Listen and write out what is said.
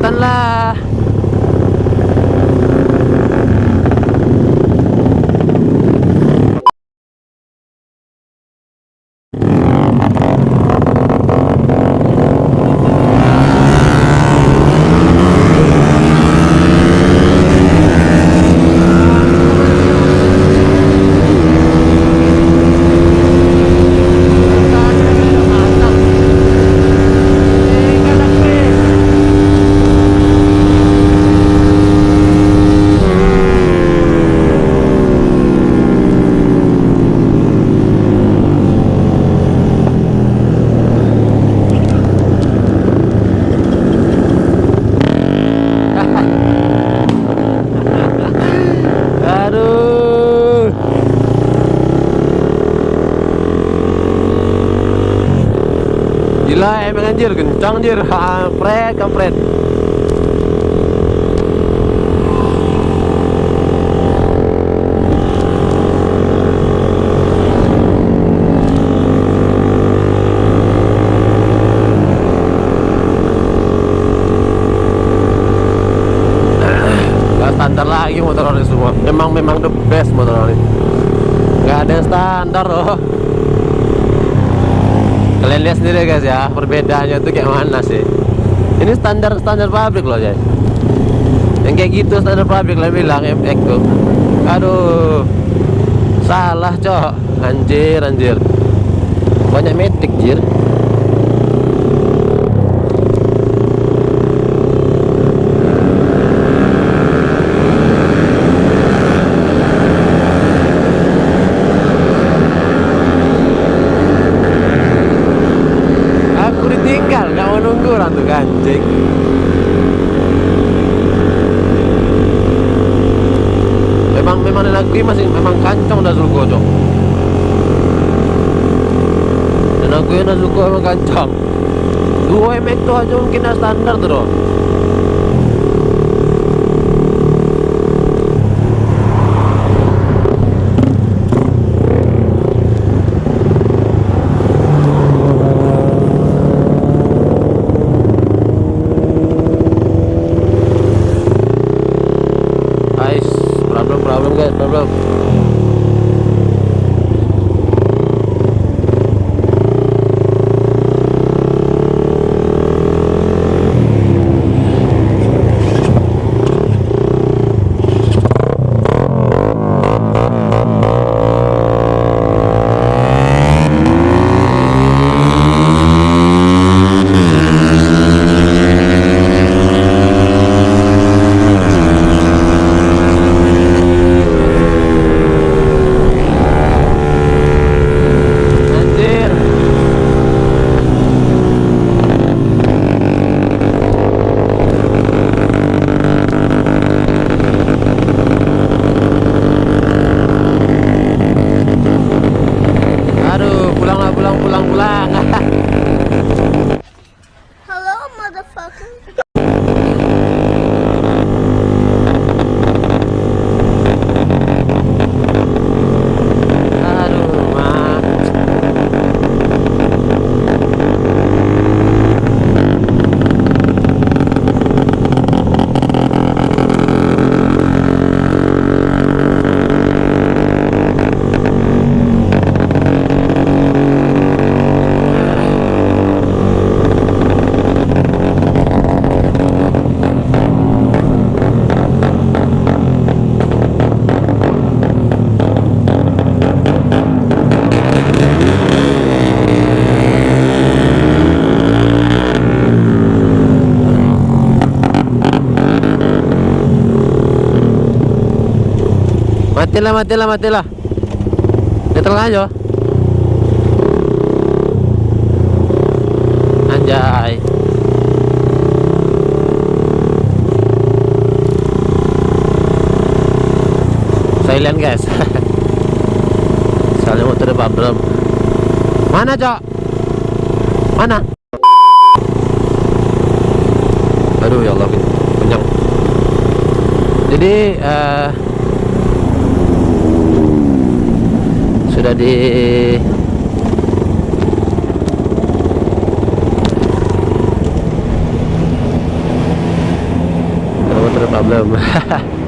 cepetan lah. Gila emang anjir, kencang anjir. Kampret, kampret. Gak standar lagi motor ini semua. Memang the best motor ini. Gak ada yang standar loh. Kalian lihat sendiri guys ya, perbedaannya tuh kayak mana sih. Ini standar pabrik loh guys. Yang kayak gitu standar pabrik lah bilang MX tuh. Aduh, salah cok. Anjir banyak metik jir. Tuh anjing. Memang negeri masih memang kancong dah Zulko cok. Dan aku yang Zulko emang kancong. 2 MX tuh aja mungkin dah standar tuh loh. Problem guys, problem. Matilah. Netral aja. Anjay. Silent guys. Soalnya motornya problem. Mana cok? Mana? Aduh ya Allah, kenyang. Jadi sudah di belum.